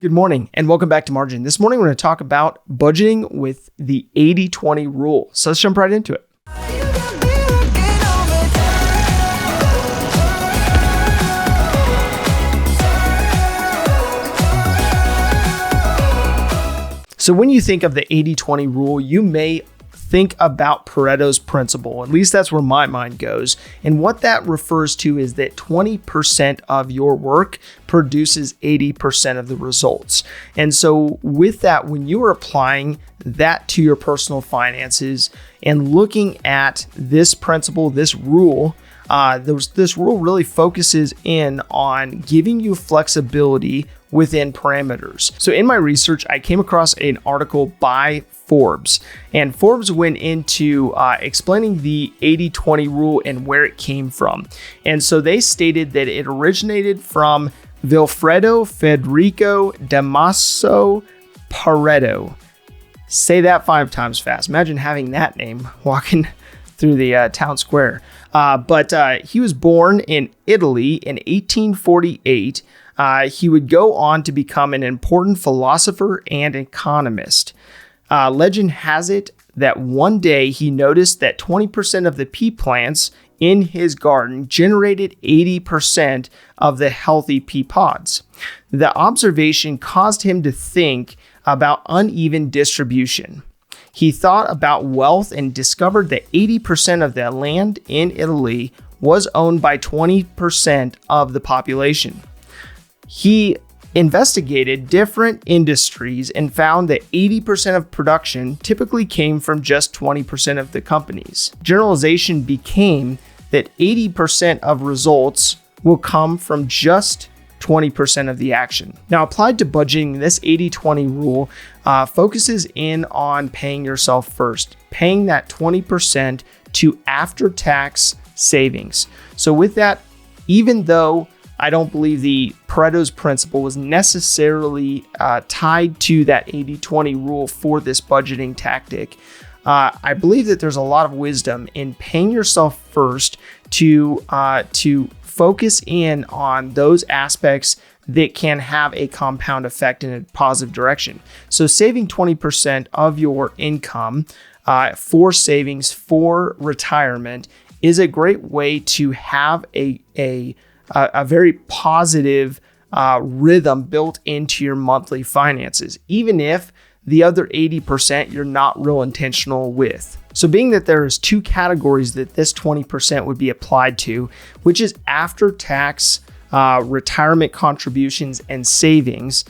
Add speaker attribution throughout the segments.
Speaker 1: Good morning and welcome back to Margin. This morning we're going to talk about budgeting with the 80-20 rule. So let's jump right into it. So when you think of the 80-20 rule, you may think about Pareto's principle. At least that's where my mind goes. And what that refers to is that 20% of your work produces 80% of the results. And so with that, when you are applying that to your personal finances and looking at this principle, this rule, this rule really focuses in on giving you flexibility within parameters. So in my research, I came across an article by Forbes, and Forbes went into explaining the 80-20 rule and where it came from. And so they stated that it originated from Vilfredo Federico Damaso Pareto. Say that 5 times fast. Imagine having that name walking through the town square. But he was born in Italy in 1848. He would go on to become an important philosopher and economist. Legend has it that one day he noticed that 20% of the pea plants in his garden generated 80% of the healthy pea pods. The observation caused him to think about uneven distribution. He thought about wealth and discovered that 80% of the land in Italy was owned by 20% of the population. He investigated different industries and found that 80% of production typically came from just 20% of the companies. Generalization became that 80% of results will come from just 20% of the action. Now, applied to budgeting, this 80-20 rule focuses in on paying yourself first, paying that 20% to after-tax savings. So with that, even though I don't believe the Pareto's principle was necessarily tied to that 80-20 rule for this budgeting tactic, I believe that there's a lot of wisdom in paying yourself first to focus in on those aspects that can have a compound effect in a positive direction. So saving 20% of your income for savings for retirement is a great way to have a very positive rhythm built into your monthly finances, even if the other 80% you're not real intentional with. So being that there's 2 categories that this 20% would be applied to, which is after-tax retirement contributions and savings,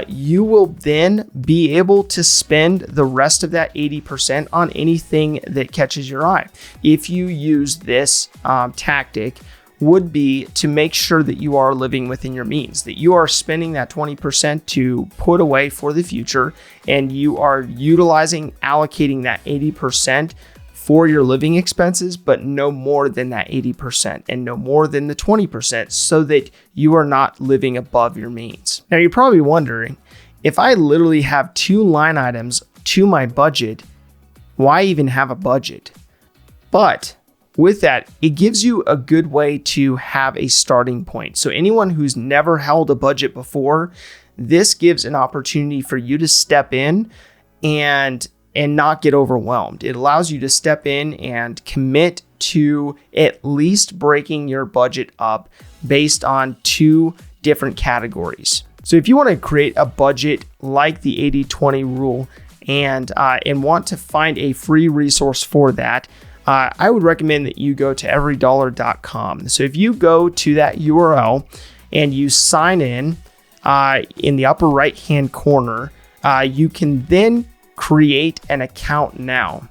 Speaker 1: you will then be able to spend the rest of that 80% on anything that catches your eye. If you use this tactic, would be to make sure that you are living within your means, that you are spending that 20% to put away for the future, and you are allocating that 80% for your living expenses, but no more than that 80% and no more than the 20%, so that you are not living above your means. Now, you're probably wondering, if I literally have 2 line items to my budget, why even have a budget? But with that, it gives you a good way to have a starting point. So anyone who's never held a budget before, this gives an opportunity for you to step in and not get overwhelmed. It allows you to step in and commit to at least breaking your budget up based on 2 different categories. So if you want to create a budget like the 80-20 rule and want to find a free resource for that, I would recommend that you go to everydollar.com. So if you go to that URL and you sign in the upper right-hand corner, you can then create an account now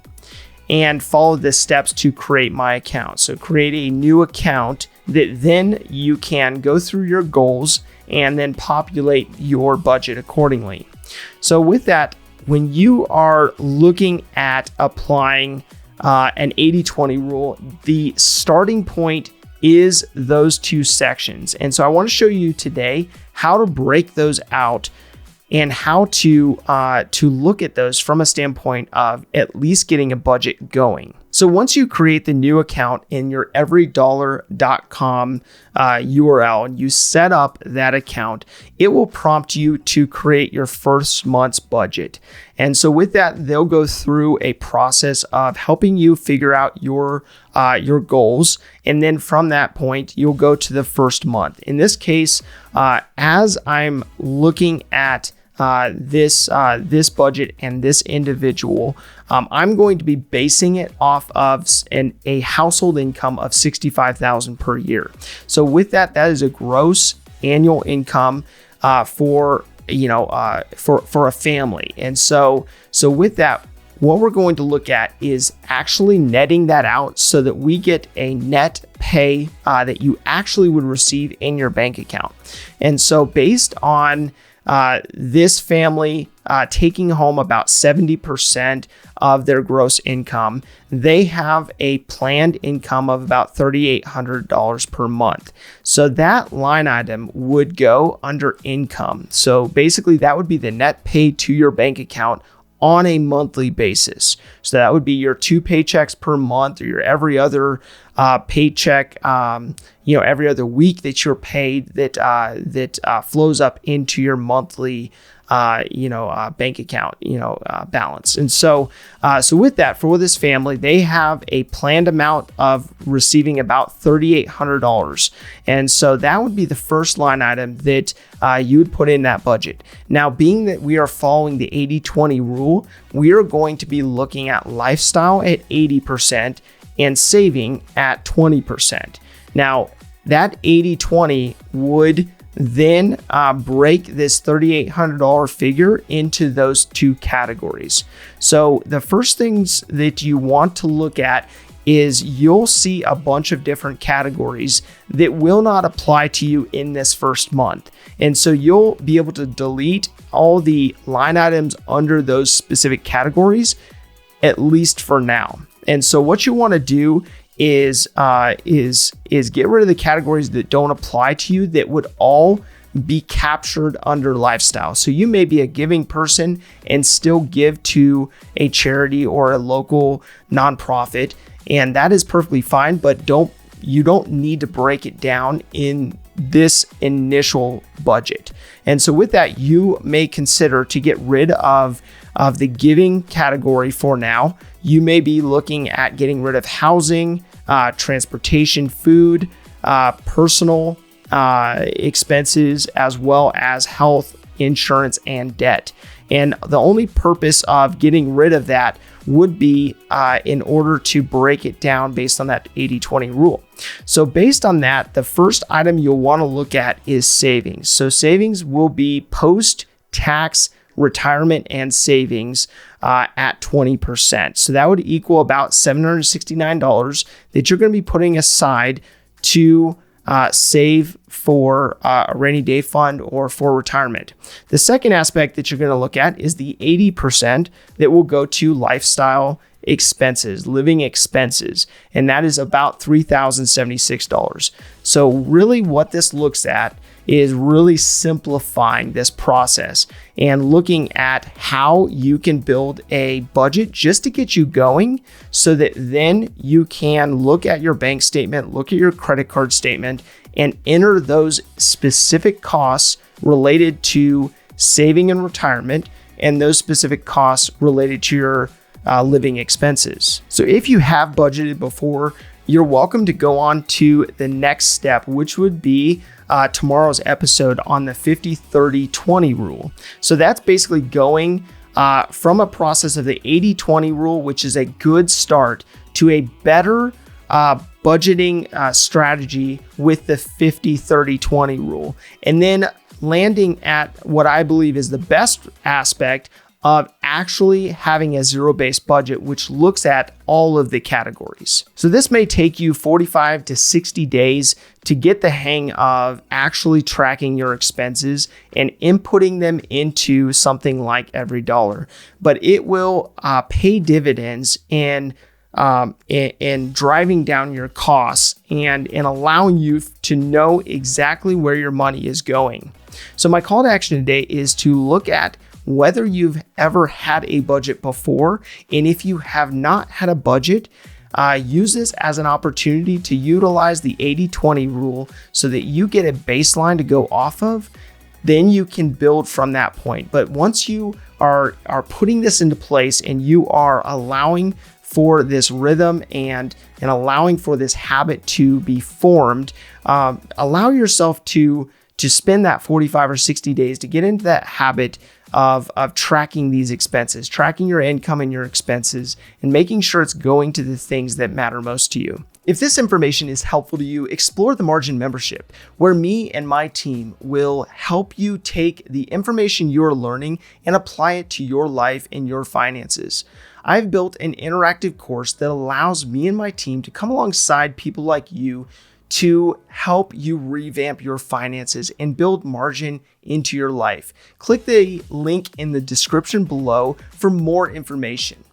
Speaker 1: and follow the steps to create my account. So create a new account that then you can go through your goals and then populate your budget accordingly. So with that, when you are looking at applying an 80-20 rule, the starting point is those 2 sections. And so I want to show you today how to break those out and how to look at those from a standpoint of at least getting a budget going. So once you create the new account in your everydollar.com URL and you set up that account, it will prompt you to create your first month's budget. And so with that, they'll go through a process of helping you figure out your goals. And then from that point, you'll go to the first month. In this case, as I'm looking at this budget and this individual, I'm going to be basing it off of a household income of $65,000 per year. So with that is a gross annual income for a family. And so with that, what we're going to look at is actually netting that out so that we get a net pay that you actually would receive in your bank account. And so based on this family taking home about 70% of their gross income, they have a planned income of about $3,800 per month. So that line item would go under income. So basically that would be the net pay to your bank account on a monthly basis. So that would be your 2 paychecks per month, or your every other paycheck, every other week that you're paid that flows up into your monthly bank account, balance. And so with that, for this family, they have a planned amount of receiving about $3,800. And so that would be the first line item that you would put in that budget. Now, being that we are following the 80-20 rule, we are going to be looking at lifestyle at 80% and saving at 20%. Now, that 80-20 would then break this $3,800 figure into those two categories. So the first things that you want to look at is you'll see a bunch of different categories that will not apply to you in this first month. And so you'll be able to delete all the line items under those specific categories, at least for now. And so what you want to do is get rid of the categories that don't apply to you that would all be captured under lifestyle. So you may be a giving person and still give to a charity or a local nonprofit, and that is perfectly fine, but you don't need to break it down in this initial budget. And so with that, you may consider to get rid of the giving category for now. You may be looking at getting rid of housing, transportation, food, personal expenses, as well as health, insurance, and debt. And the only purpose of getting rid of that would be in order to break it down based on that 80-20 rule. So based on that, the first item you'll want to look at is savings. So savings will be post-tax retirement and savings at 20%. So that would equal about $769 that you're going to be putting aside to save for a rainy day fund or for retirement. The second aspect that you're going to look at is the 80% that will go to lifestyle expenses, living expenses, and that is about $3,076. So really what this looks at is really simplifying this process and looking at how you can build a budget just to get you going so that then you can look at your bank statement, look at your credit card statement, and enter those specific costs related to saving and retirement and those specific costs related to your living expenses. So if you have budgeted before, you're welcome to go on to the next step, which would be tomorrow's episode on the 50-30-20 rule. So that's basically going from a process of the 80-20 rule, which is a good start, to a better budgeting strategy with the 50-30-20 rule. And then landing at what I believe is the best aspect of actually having a zero-based budget, which looks at all of the categories. So this may take you 45 to 60 days to get the hang of actually tracking your expenses and inputting them into something like Every Dollar. But it will pay dividends in driving down your costs and allowing you to know exactly where your money is going. So my call to action today is to look at whether you've ever had a budget before, and if you have not had a budget, use this as an opportunity to utilize the 80-20 rule so that you get a baseline to go off of. Then you can build from that point. But once you are putting this into place and you are allowing for this rhythm and allowing for this habit to be formed, allow yourself to spend that 45 or 60 days to get into that habit of tracking these expenses, tracking your income and your expenses, and making sure it's going to the things that matter most to you. If this information is helpful to you, explore the Margin membership, where me and my team will help you take the information you're learning and apply it to your life and your finances. I've built an interactive course that allows me and my team to come alongside people like you to help you revamp your finances and build margin into your life. Click the link in the description below for more information.